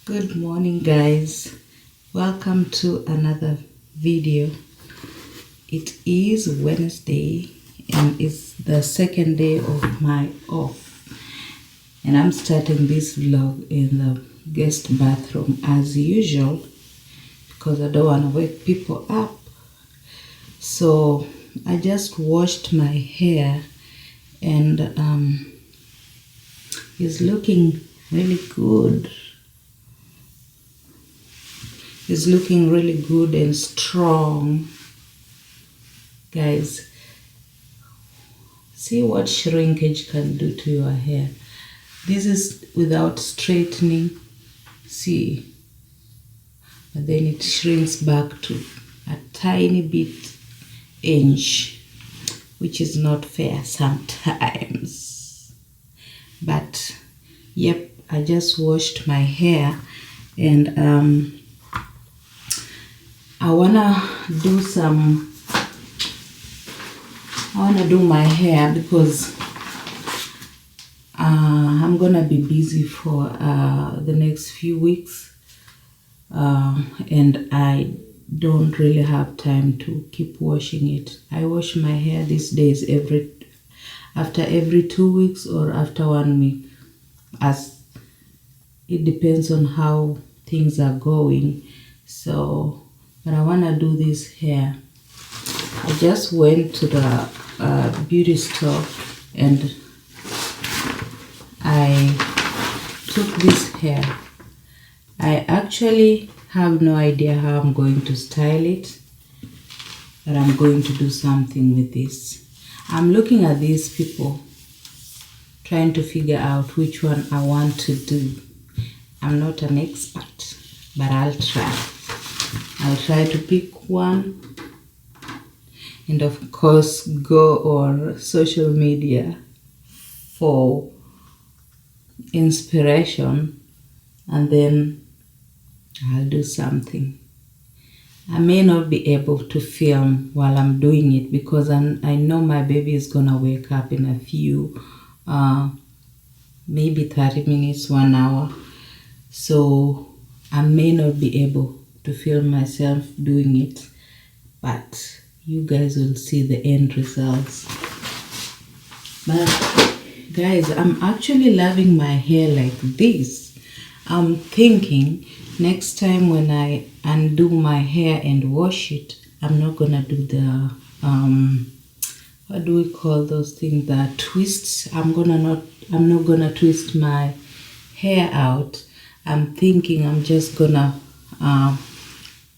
Good morning, guys. Welcome to another video. It is Wednesday and it's the second day of my off, and I'm starting this vlog in the guest bathroom as usual because I don't want to wake people up. So I just washed my hair and it's looking really good. It's looking really good and strong. Guys, see what shrinkage can do to your hair. This is without straightening. See, but then it shrinks back to a tiny bit inch, which is not fair sometimes. But yep, I just washed my hair and I wanna do my hair because I'm gonna be busy for the next few weeks, and I don't really have time to keep washing it. I wash my hair these days after every 2 weeks or after 1 week, as it depends on how things are going. So but I want to do this hair. I just went to the beauty store and I took this hair. I actually have no idea how I'm going to style it, but I'm going to do something with this. I'm looking at these people, trying to figure out which one I want to do. I'm not an expert, but I'll try. I'll try to pick one and of course go on social media for inspiration, and then I'll do something. I may not be able to film while I'm doing it because I know my baby is gonna wake up in a few, maybe 30 minutes, 1 hour. So I may not be able to film myself doing it, but you guys will see the end results. But guys, I'm actually loving my hair like this. I'm thinking next time when I undo my hair and wash it, I'm not gonna do the what do we call those things, the twists. I'm not gonna twist my hair out. I'm thinking I'm just gonna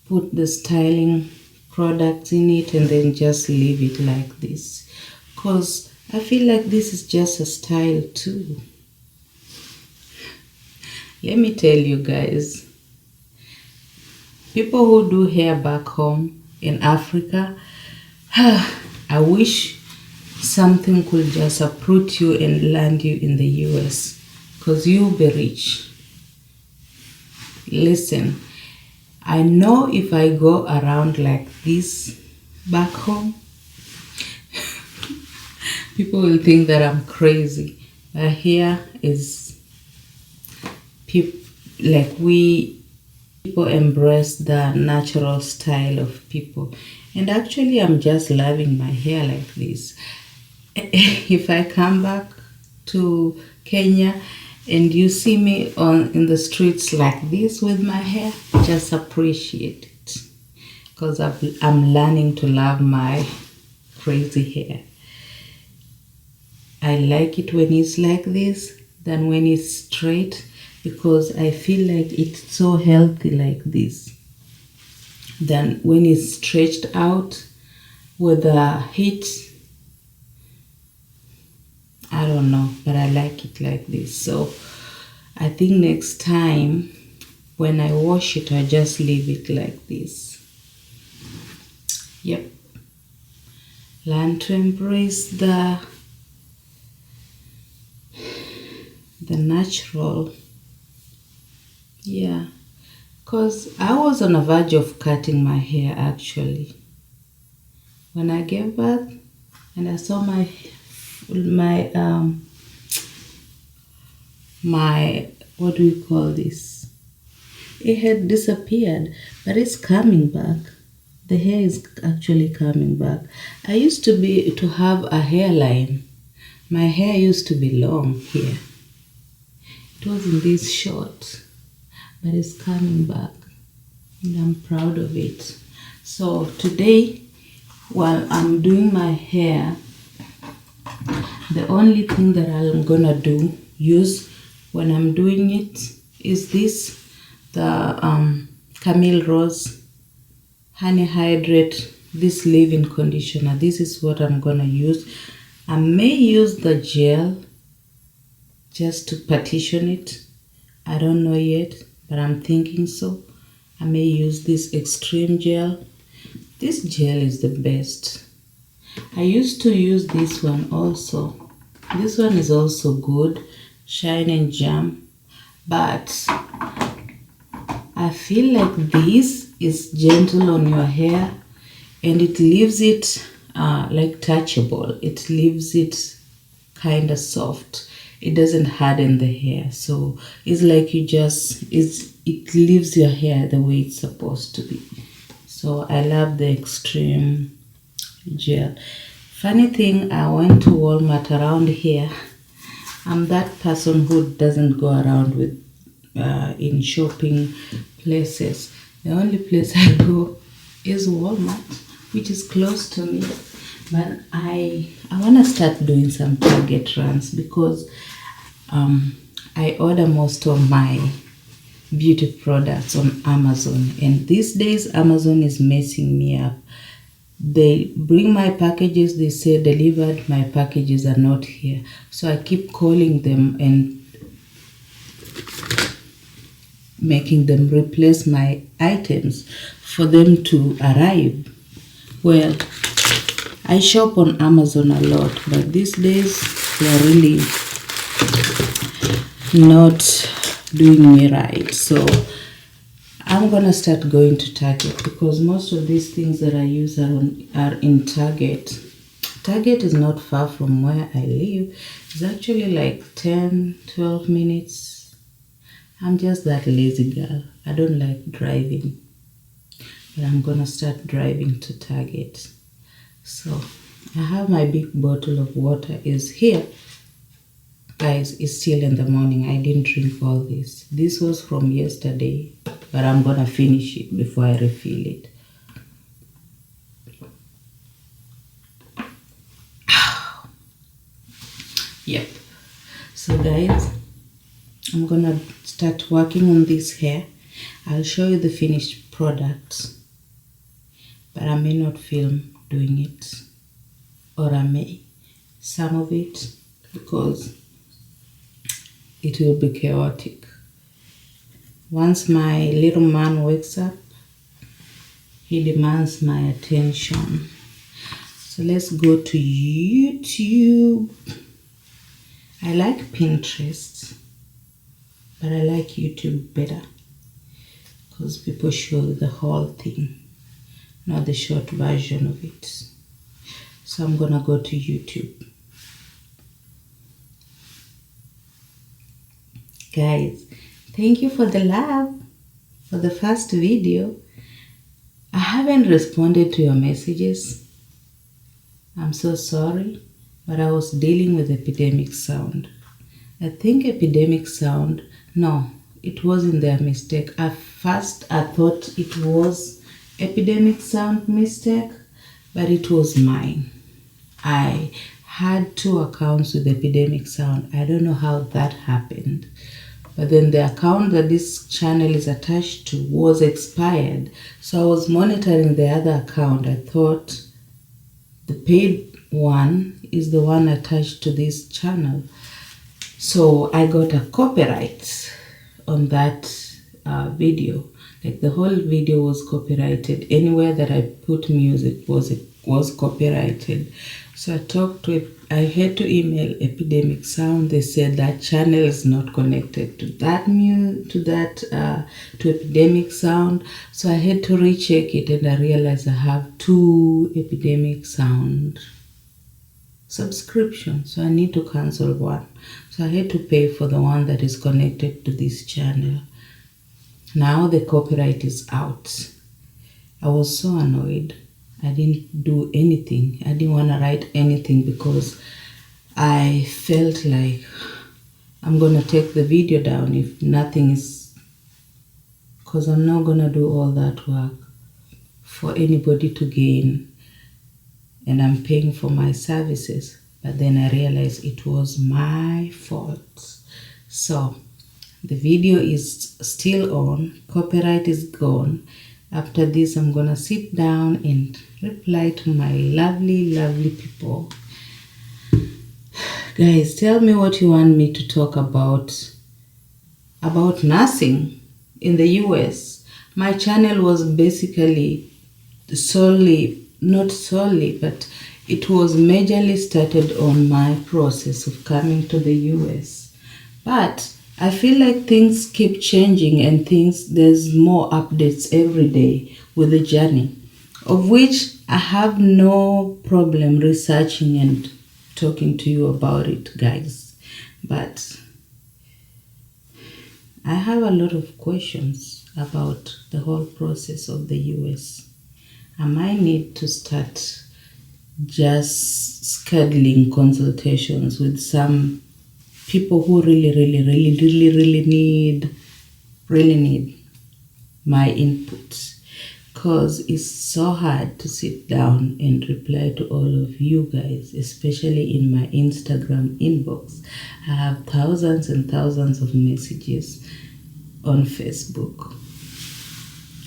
put the styling products in it and then just leave it like this, because I feel like this is just a style too. Let me tell you guys, people who do hair back home in Africa, I wish something could just uproot you and land you in the US, because you'll be rich. Listen, I know if I go around like this back home, people will think that I'm crazy. But here is people embrace the natural style of people. And actually, I'm just loving my hair like this. If I come back to Kenya and you see me in the streets like this with my hair, just appreciate it, because I'm learning to love my crazy hair. I like it when it's like this than when it's straight, because I feel like it's so healthy like this than when it's stretched out with the heat. I don't know, but I like it like this. So I think next time when I wash it, I just leave it like this. Yep. Learn to embrace the natural. Yeah, because I was on the verge of cutting my hair actually when I gave birth, and I saw my what do we call this, It had disappeared, but it's coming back. The hair is actually coming back. I used to have a hairline. My hair used to be long here. It wasn't this short, but it's coming back, and I'm proud of it. So today, while I'm doing my hair, the only thing that I'm gonna use when I'm doing it is this, the Camille Rose Honey Hydrate, this leave-in conditioner. This is what I'm gonna use. I may use the gel just to partition it. I don't know yet, but I'm thinking so. I may use this extreme gel. This gel is the best. I used to use this one also. This one is also good, Shine and Jam, but I feel like this is gentle on your hair and it leaves it like touchable. It leaves it kind of soft. It doesn't harden the hair, so it's like it leaves your hair the way it's supposed to be. So I love the extreme gel. Funny thing, I went to Walmart around here. I'm that person who doesn't go around with in shopping places. The only place I go is Walmart, which is close to me. But I want to start doing some Target runs because I order most of my beauty products on Amazon, and these days Amazon is messing me up. They bring my packages, they say delivered, my packages are not here. So I keep calling them and making them replace my items for them to arrive. Well, I shop on Amazon a lot, but these days they're really not doing me right. So I'm gonna start going to Target because most of these things that I use are in Target. Target is not far from where I live. It's actually like 10-12 minutes. I'm just that lazy girl. I don't like driving, but I'm gonna start driving to Target. So I have my big bottle of water is here. Guys, it's still in the morning. I didn't drink all this. This was from yesterday, but I'm gonna finish it before I refill it. Yep. So guys, I'm gonna start working on this hair. I'll show you the finished product, but I may not film doing it, or I may some of it, because it will be chaotic. Once my little man wakes up, he demands my attention. So let's go to YouTube. I like Pinterest, but I like YouTube better because people show the whole thing, not the short version of it. So I'm gonna go to YouTube. Guys, thank you for the love for the first video. I haven't responded to your messages. I'm so sorry, but I was dealing with epidemic sound. I think epidemic sound, no, it wasn't their mistake. At first, I thought it was epidemic sound mistake, but it was mine. I had 2 accounts with epidemic sound. I don't know how that happened. But then the account that this channel is attached to was expired. So I was monitoring the other account. I thought the paid one is the one attached to this channel. So I got a copyright on that video. Like the whole video was copyrighted. Anywhere that I put music was copyrighted. So I had to email Epidemic Sound. They said that channel is not connected to to Epidemic Sound. So I had to recheck it, and I realized I have 2 Epidemic Sound subscriptions. So I need to cancel one. So I had to pay for the one that is connected to this channel. Now the copyright is out. I was so annoyed. I didn't do anything. I didn't want to write anything because I felt like I'm going to take the video down if nothing is, because I'm not going to do all that work for anybody to gain, and I'm paying for my services. But then I realized it was my fault. So the video is still on, copyright is gone. After this, I'm gonna sit down and reply to my lovely people. Guys, tell me what you want me to talk about nursing in the US. My channel was basically not solely, but it was majorly started on my process of coming to the US. But I feel like things keep changing and there's more updates every day with the journey, of which I have no problem researching and talking to you about it, guys. But I have a lot of questions about the whole process of the US. I might need to start just scheduling consultations with some people who really need my input, because it's so hard to sit down and reply to all of you guys, especially in my Instagram inbox. I have thousands and thousands of messages on Facebook.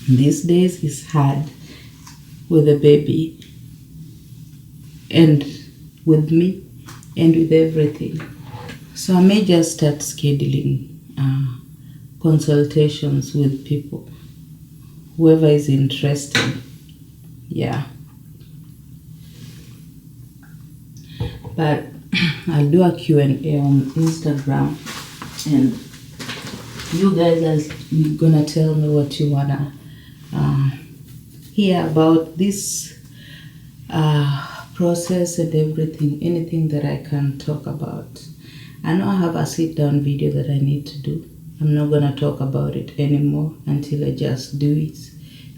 These days it's hard with a baby and with me and with everything. So I may just start scheduling consultations with people, whoever is interested. Yeah. But I'll do a Q&A on Instagram, and you guys are gonna tell me what you wanna hear about this process and everything, anything that I can talk about. I know I have a sit-down video that I need to do. I'm not gonna talk about it anymore until I just do it,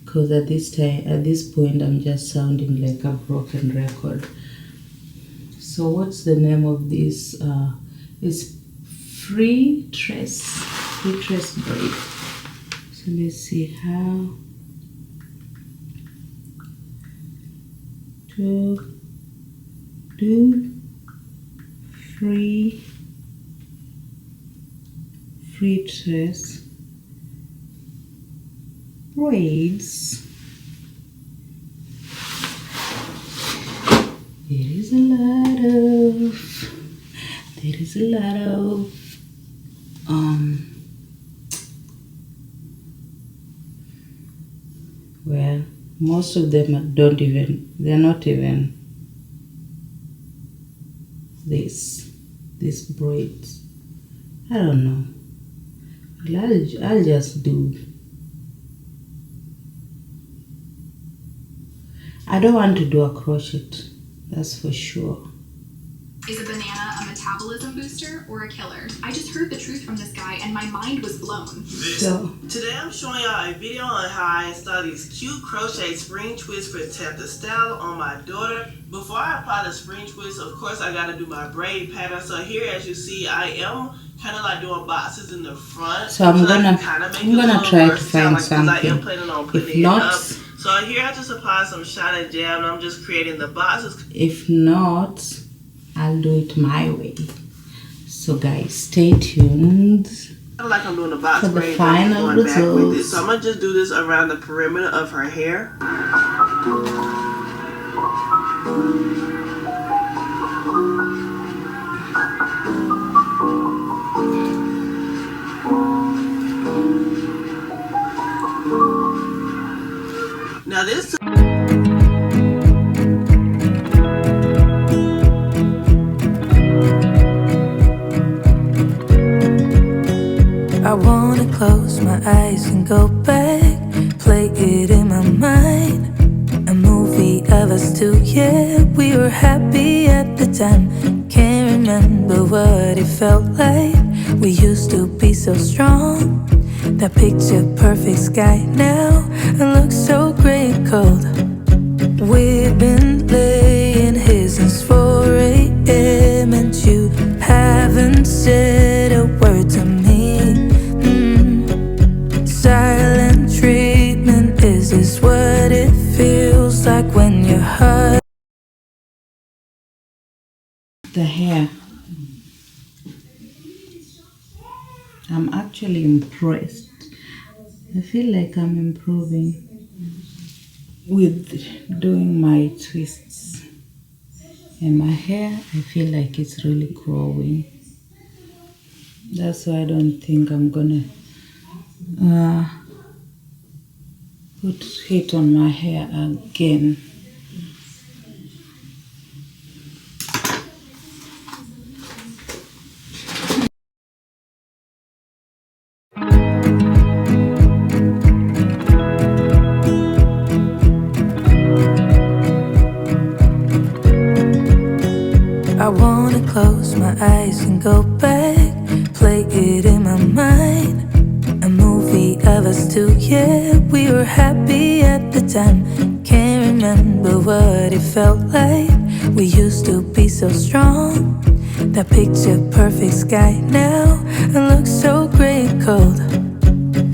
because at this point, I'm just sounding like a broken record. So what's the name of this? It's free trace braid. So let's see how to do free trace braids. There is a lot of well, most of them they're not even these braids. I don't know. I'll just do. I don't want to do a crochet, that's for sure. Is a banana a metabolism booster or a killer? I just heard the truth from this guy and my mind was blown. Today I'm showing y'all a video on how I install these cute crochet spring twists for tapped style on my daughter. Before I apply the spring twist, of course I gotta do my braid pattern. So here, as you see, I am kind of like doing boxes in the front. So I'm gonna try to find something. I am planning on putting If not, it up. So here I just apply some shine and jam, and I'm just creating the boxes. If not, I'll do it my way. So guys, stay tuned. Like I'm doing the box for the braid, final going back with it. results. So I'm gonna just do this around the perimeter of her hair. Now this. I wanna close my eyes and go back, play it in my mind. A movie of us two, yeah, we were happy at the time. Can't remember what it felt like. We used to be so strong. That picture perfect sky now and looks so gray and cold. We've been laying here since 4 a.m. and you haven't said a word to me. Silent treatment, is this what it feels like when your heart? The hair. I'm actually impressed. I feel like I'm improving with doing my twists. And my hair, I feel like it's really growing. That's why I don't think I'm gonna put heat on my hair again. I wanna close my eyes and go back, play it in my mind. A movie of us two, yeah, we were happy at the time. Can't remember what it felt like. We used to be so strong. That picture perfect sky now and looks so gray and cold.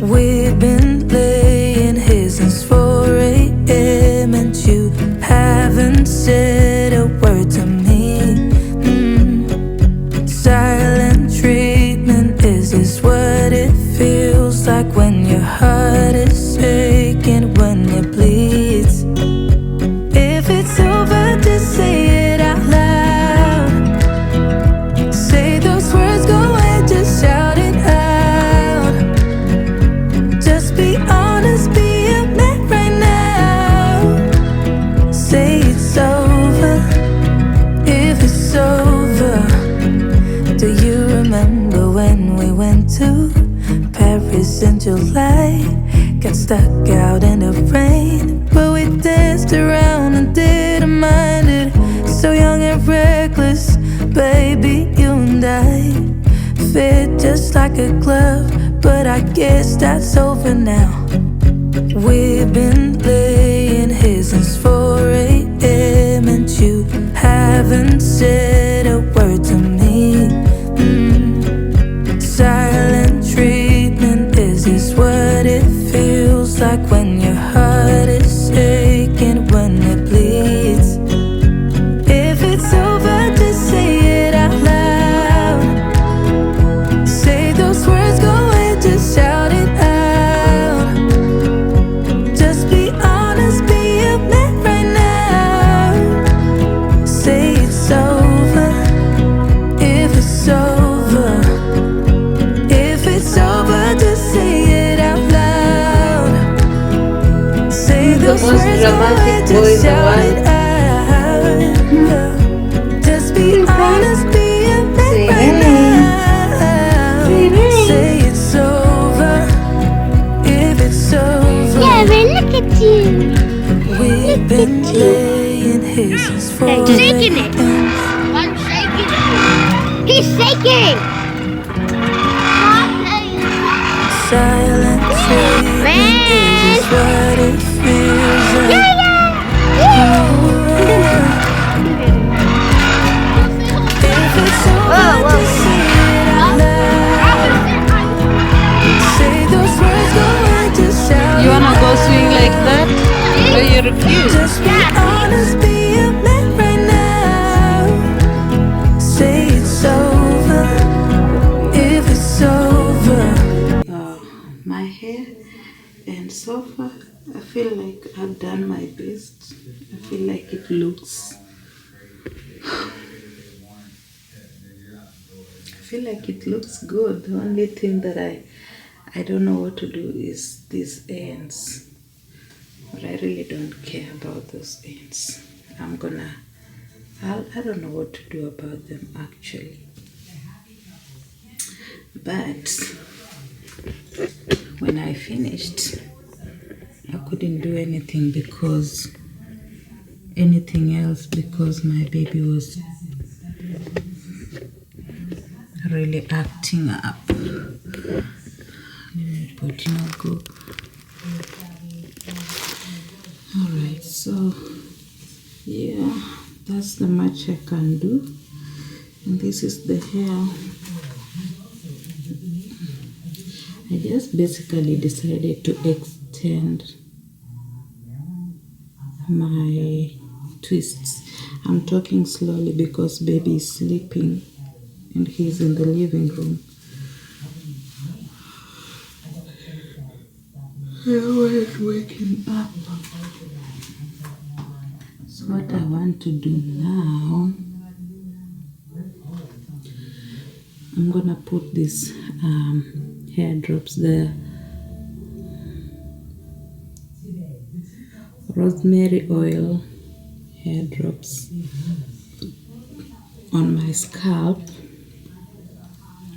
We've been laying here since 4 a.m. and you haven't said a word to me. Silent treatment, is this what it feels like when your heart is aching, when it bleeds? If it's over, just say it out loud. Say those words, go ahead, just shout it out. Just be honest, be a man right now. Say it's over, if it's over. Do you remember when we went to Paris in July? Got stuck out in the rain, but we danced around and didn't mind it. So young and reckless, baby, you and I fit just like a glove, but I guess that's over now. We've been laying here since 4 a.m. and you haven't said a word to me. Silent treatment, is this what it feels like when your heart is aching, when it bleeds? If it's over, just say it out loud. Say those words, go ahead, just shout it out. Just be honest, be a man right now. Say it's over, if it's over. If it's over, just say it out loud. Say those words, go ahead, just shout it out. Just be honest, be a man right now. Say it's over, if it's over. Yeah, but look at you. We've been laying here since 4 They're shaking it. I'm shaking it. He's shaking. Silent treatment, is what it feels like. If it's over, just say it out loud. Say those words, go ahead, just shout. You wanna go swing like that? Or you refuse? Just be honest, be a man right now. Say it's over, if it's over. My hair, and so far I feel like I've done my best. I feel like it looks good. The only thing that I don't know what to do is these ends, but I really don't care about those ends. I don't know what to do about them actually, but when I finished, I couldn't do anything else because my baby was really acting up. tripod, you know, go. Alright, so yeah, that's the much I can do. And this is the hair. I just basically decided to extend my twists. I'm talking slowly because baby is sleeping and he's in the living room. Everyone's waking up. So what I want to do now, I'm gonna put these hair drops, the rosemary oil hair drops on my scalp.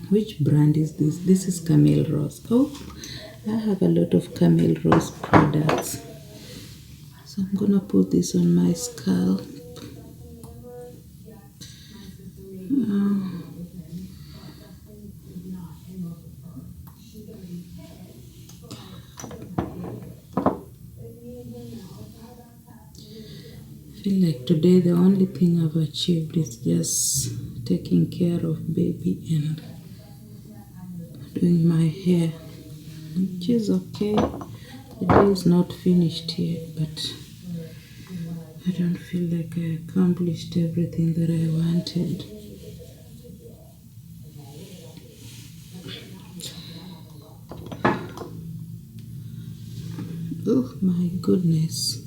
Which brand is this? This is Camille Rose. Oh, I have a lot of Camille Rose products. So I'm gonna put this on my scalp. I feel like today the only thing I've achieved is just taking care of baby and doing my hair, which is okay. The day is not finished yet, but I don't feel like I accomplished everything that I wanted. Oh my goodness.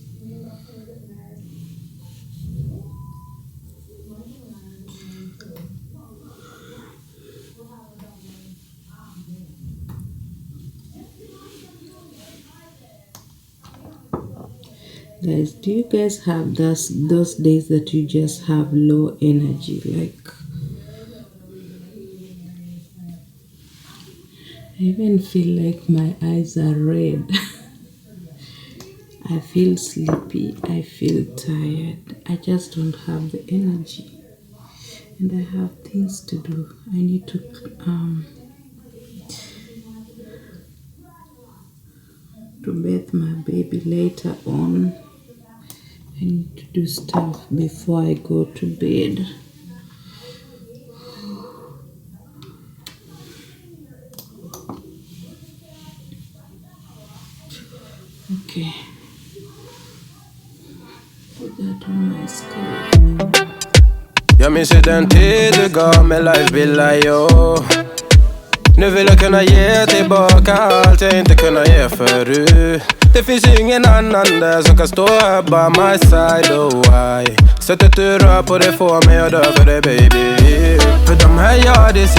Guys, do you guys have those days that you just have low energy? Like, I even feel like my eyes are red. I feel sleepy. I feel tired. I just don't have the energy. And I have things to do. I need to bathe my baby later on. I need to do stuff before I go to bed. Okay. Put that on my scalp now. Jag minns ju den tid du gav mig life billar, yo. Nu vill jag kunna ge tillbaka allt jag inte kunna ge förut. Det finns ju ingen annan där som kan stå här by my side, oh why. Sättet du rör på det får mig att dö för dig, baby. För de här yardis,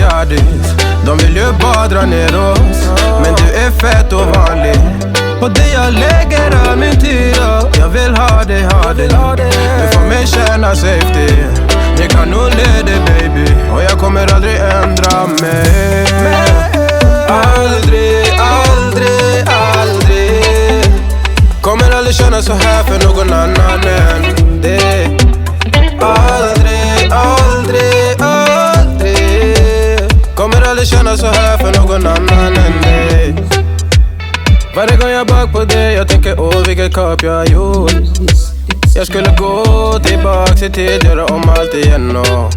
de vill ju bara dra ner oss. Men du är fett och vanlig. Och det jag lägger av min tid, jag vill ha dig. Du får mig känna safety. Jag kan nog leda, baby. Och jag kommer aldrig ändra mig. Aldrig kommer aldrig känna så här för någon annan än dig. Aldrig kommer aldrig känna så här för någon annan än dig. Varje gång jag bak på dig, jag tänker vilket kap jag har gjort. Jag skulle gå tillbaks i tid, göra om allt igen och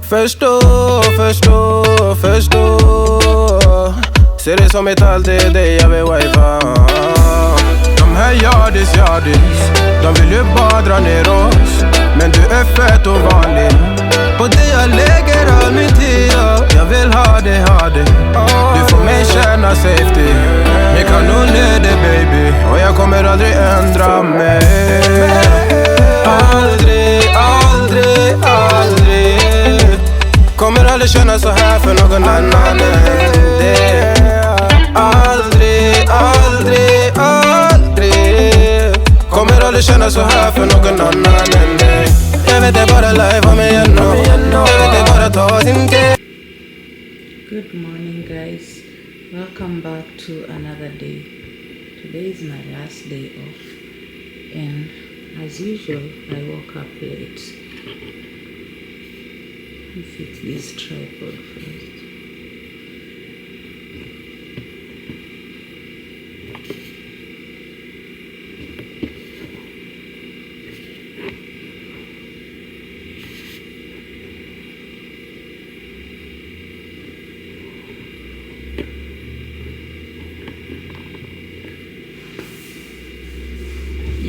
förstå. Ser det som ett allt, det är dig jag vill wifa. De här yardis, de vill ju bara dra ner oss. Men du är fett och vanlig. Och det jag lägger all min tid, jag vill ha dig. Du får mig känna safety. Jag kan nog leda, baby. Och jag kommer aldrig ändra mig. Aldrig kommer aldrig känna så här för någon annan än dig. Aldrig kommer aldrig känna så här för någon annan än dig. Jag vet det bara live om igen. Jag vet det bara ta sin tid. Good morning, guys. Welcome back to another day. Today is my last day off, and as usual I woke up late. Let me fix this tripod first.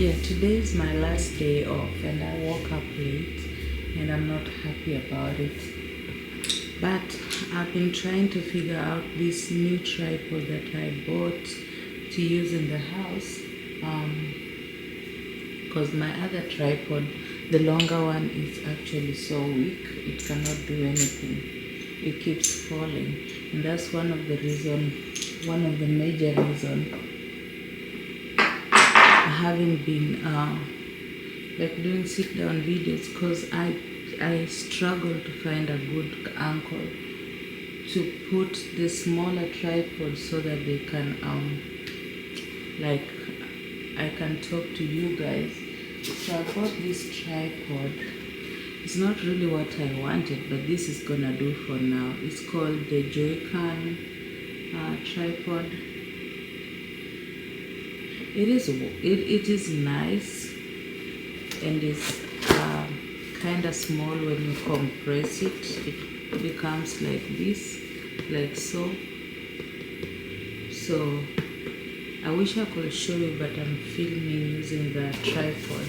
yeah, today is my last day off and I woke up late and I'm not happy about it. But I've been trying to figure out this new tripod that I bought to use in the house. Because my other tripod, the longer one, is actually so weak, it cannot do anything. It keeps falling. And that's one of the major reasons I haven't been like doing sit down videos, because I struggle to find a good angle to put the smaller tripod so that they can like I can talk to you guys. So I bought this tripod. It's not really what I wanted, but this is gonna do for now. It's called the Joy-Con tripod. It is nice, and it's kind of small. When you compress it, it becomes like this, like so. So I wish I could show you, but I'm filming using the tripod.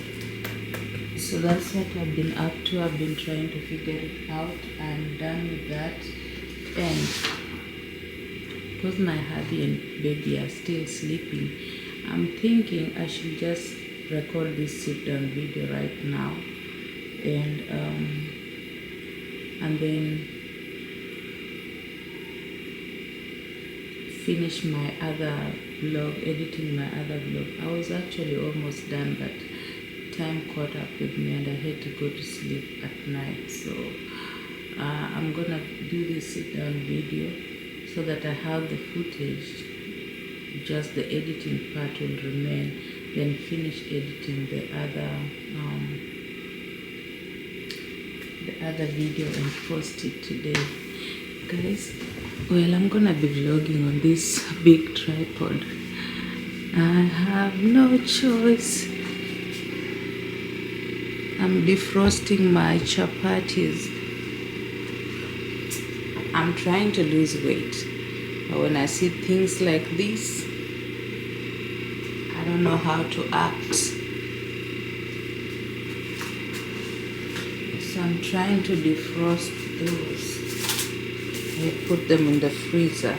So that's what I've been up to. I've been trying to figure it out. I'm done with that. And because my hubby and baby are still sleeping, I'm thinking I should just record this sit down video right now, and then finish my other vlog, editing my other vlog. I was actually almost done, but time caught up with me and I had to go to sleep at night. So I'm gonna do this sit down video so that I have the footage. Just the editing part will remain, then finish editing the other video and post it today, guys. Well, I'm gonna be vlogging on this big tripod. I have no choice. I'm defrosting my chapatis. I'm trying to lose weight, but when I see things like this, I don't know how to act. So I'm trying to defrost those. I put them in the freezer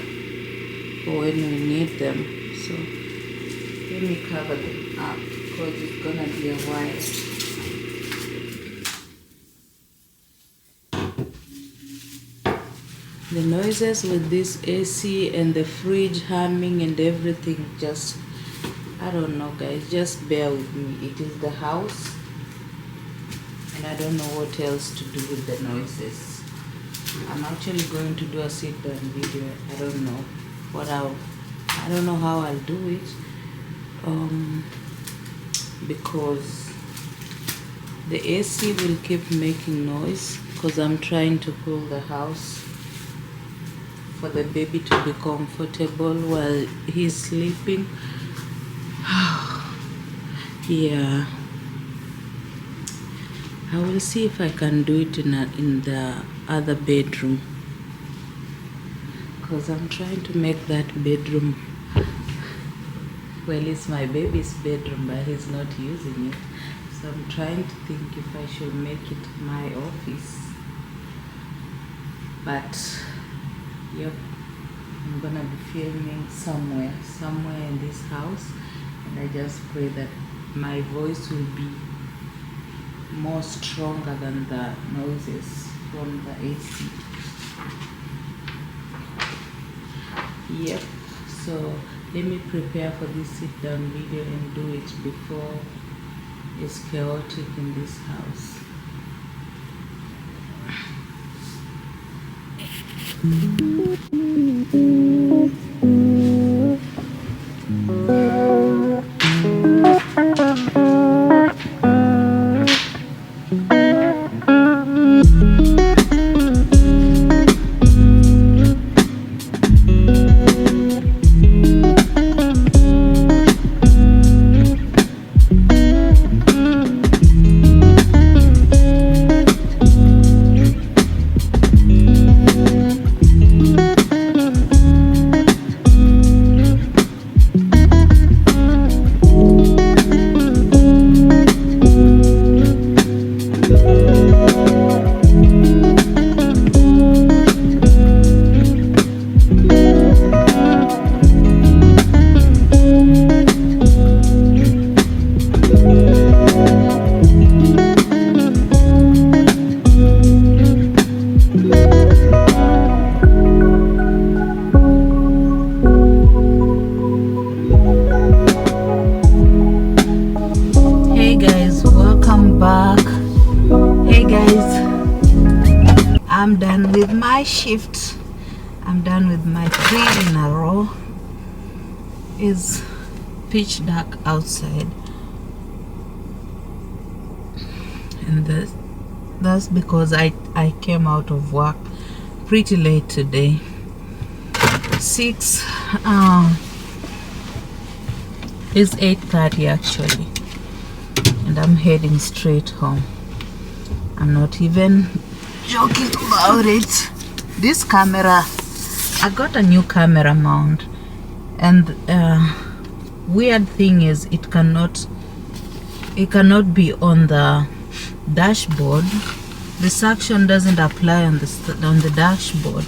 for when we need them. So let me cover them up because it's gonna be a while. The noises with this AC and the fridge humming and everything, just, I don't know, guys, just bear with me. It is the house and I don't know what else to do with the noises. I'm actually going to do a sit down video. I don't know I don't know how I'll do it, because the AC will keep making noise because I'm trying to cool the house for the baby to be comfortable while he's sleeping. Yeah, I will see if I can do it in the other bedroom, because I'm trying to make that bedroom, well, it's my baby's bedroom, but he's not using it. So I'm trying to think if I should make it my office. But yep, I'm gonna be filming somewhere in this house, and I just pray that my voice will be more stronger than the noises from the AC. Yep, so let me prepare for this sit down video and do it before it's chaotic in this house. I'm done with my shift. I'm done with my 3 in a row. It's pitch dark outside, and that's because I came out of work pretty late today. 6 it's 8:30 actually, and I'm heading straight home. I'm not even joking about it. This camera, I got a new camera mount, and weird thing is it cannot be on the dashboard. The suction doesn't apply on the dashboard,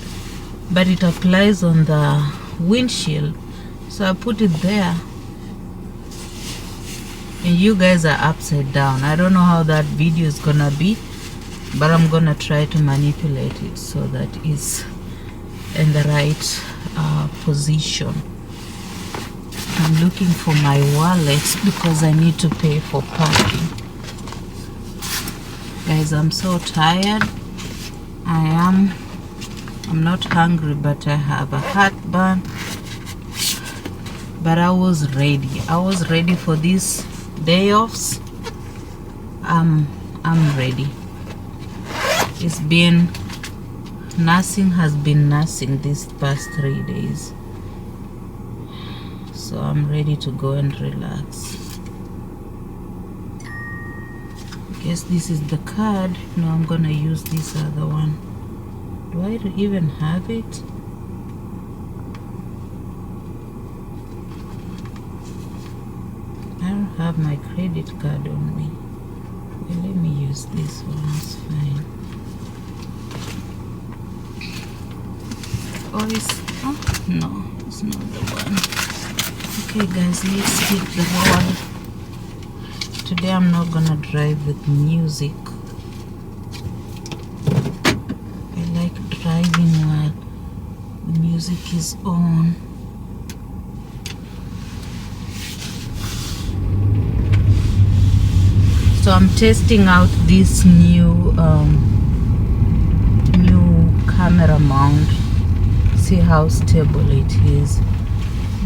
but it applies on the windshield. So I put it there, and you guys are upside down. I don't know how that video is gonna be, but I'm gonna try to manipulate it so that it's in the right position. I'm looking for my wallet because I need to pay for parking. Guys, I'm so tired. I'm not hungry, but I have a heartburn. But I was ready. I was ready for this day offs. I'm ready. It's been nursing has been nursing these past 3 days, so I'm ready to go and relax. I guess this is the card. No, I'm gonna use this other one. Do I even have it? I don't have my credit card on me. Well, let me use this one. It's fine. Oh, no, it's not the one. Okay guys, let's hit the road. Today I'm not gonna drive with music. I like driving while the music is on. So I'm testing out this new camera mount. See how stable it is.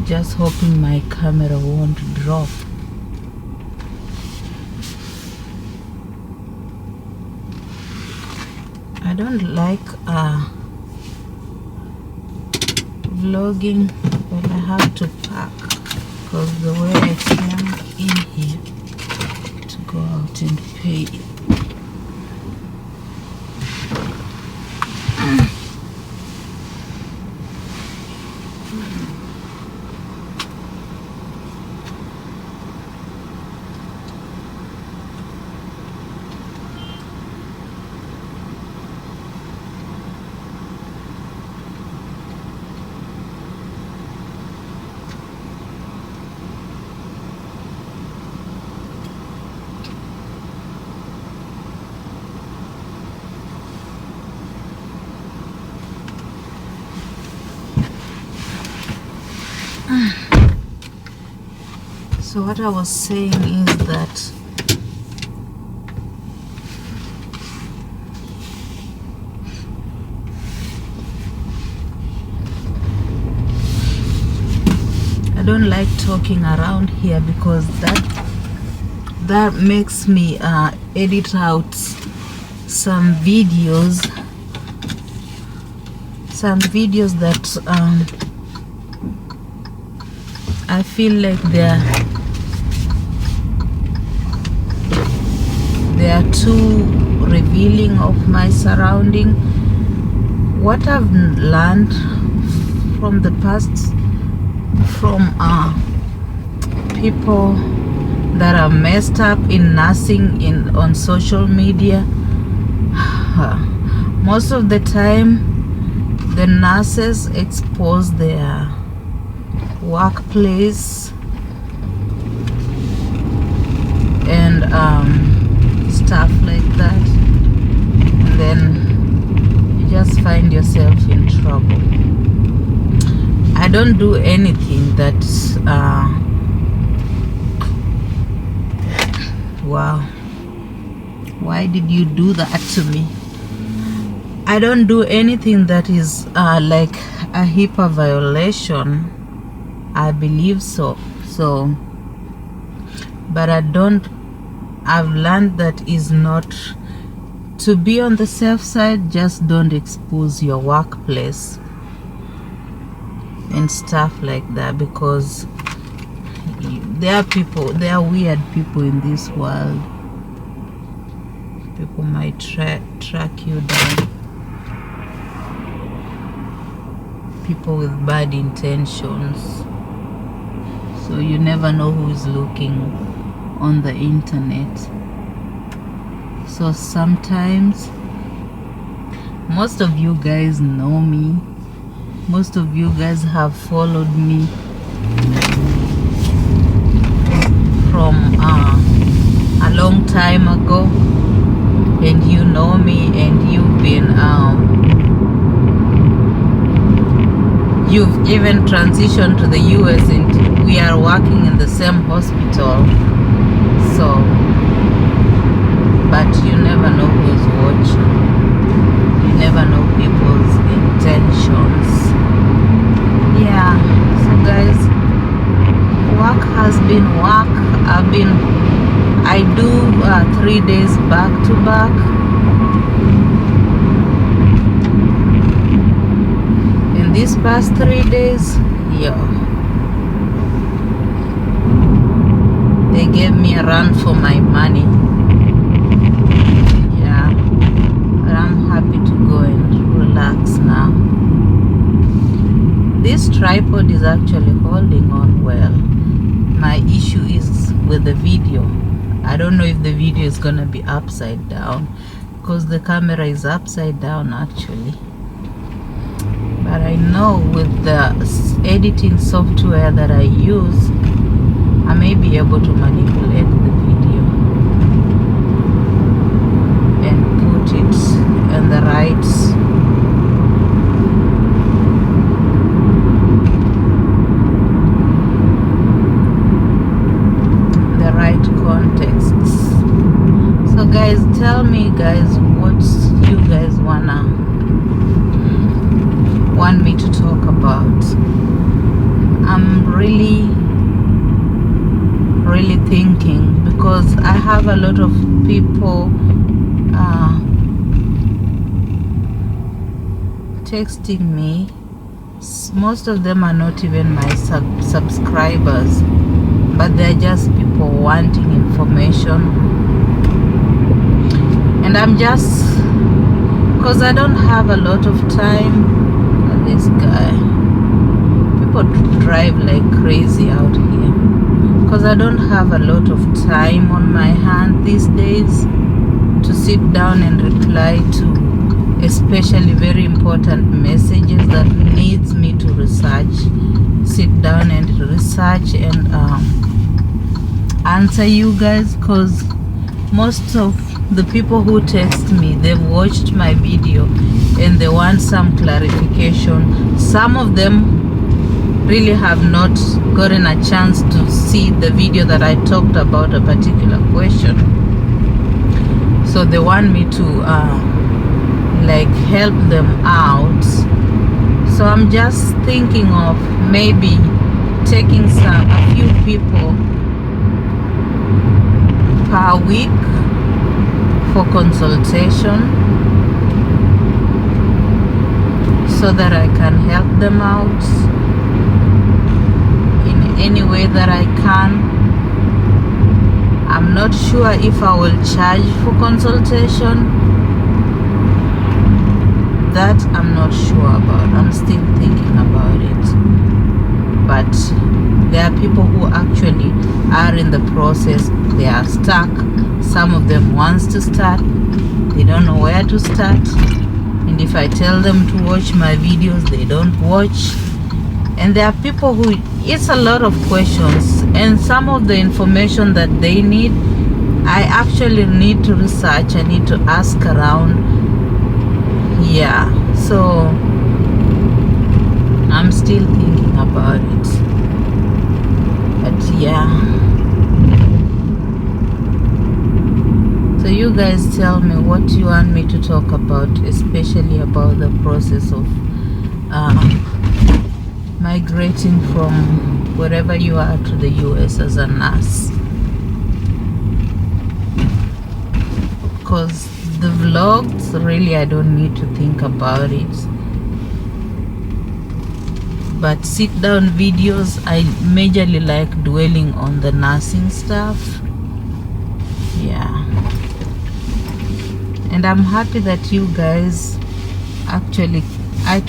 Just hoping my camera won't drop. I don't like vlogging when I have to pack, because the way I came in here to go out and pay. So what I was saying is that I don't like talking around here, because that makes me edit out some videos that I feel like they are too revealing of my surrounding. What I've learned from the past, from people that are messed up in nursing on social media, most of the time the nurses expose their workplace and stuff like that, and then you just find yourself in trouble. I don't do anything that wow, why did you do that to me? I don't do anything that is like a HIPAA violation. I believe so. But I've learned that is not to be on the safe side. Just don't expose your workplace and stuff like that, because there are weird people in this world. People might track you down. People with bad intentions. So you never know who is looking on the internet. So sometimes, most of you guys know me. Most of you guys have followed me from a long time ago, and you know me, and you've even transitioned to the US, and we are working in the same hospital. So, but you never know who's watching. You never know people's intentions. Yeah, so guys, work has been work. I do 3 days back to back. In these past 3 days, they gave me a run for my money. Yeah, but I'm happy to go and relax now. This tripod is actually holding on well. My issue is with the video. I don't know if the video is gonna be upside down, because the camera is upside down actually. But I know with the editing software that I use, I may be able to manipulate the video and put it in the right contexts. So guys, tell me guys, what you guys want me to talk about. I'm really thinking, because I have a lot of people texting me. Most of them are not even my subscribers, but they're just people wanting information. And I'm just, because I don't have a lot of time. This guy, people drive like crazy out here, because I don't have a lot of time on my hand these days to sit down and reply to especially very important messages that needs me to research, sit down and research and answer you guys, because most of the people who text me, they've watched my video and they want some clarification. Some of them really have not gotten a chance to see the video that I talked about a particular question, so they want me to like help them out. So I'm just thinking of maybe taking a few people per week for consultation, so that I can help them out in any way that I can. I'm not sure if I will charge for consultation. That I'm not sure about. I'm still thinking about it. But there are people who actually are in the process. They are stuck. Some of them wants to start. They don't know where to start. And if I tell them to watch my videos, they don't watch. And there are people who, it's a lot of questions, and some of the information that they need, I actually need to research. I need to ask around. Yeah, so I'm still thinking about it. But yeah, so you you guys tell me what you want me to talk about, especially about the process of migrating from wherever you are to the US as a nurse. Because the vlogs, really, I don't need to think about it. But sit down videos, I majorly like dwelling on the nursing stuff. Yeah. And I'm happy that you guys actually, I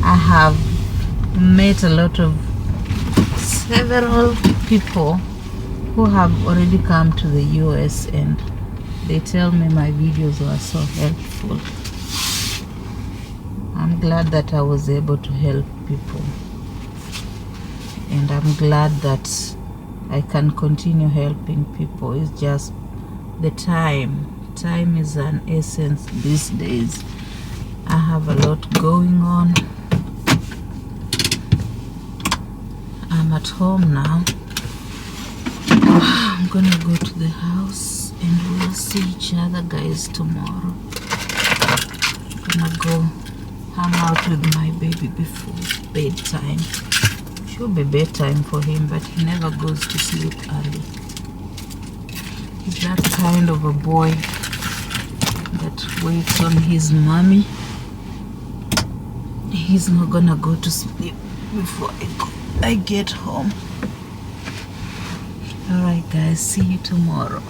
have met a lot of several people who have already come to the US, and they tell me my videos were so helpful. I'm glad that I was able to help people, and I'm glad that I can continue helping people. It's just the time is an essence these days. I have a lot going on. I'm at home now. I'm gonna go to the house and we'll see each other, guys, tomorrow. I'm gonna go hang out with my baby before bedtime. Should be bedtime for him, but he never goes to sleep early. He's that kind of a boy that waits on his mommy. He's not gonna go to sleep before I get home. Alright guys, see you tomorrow.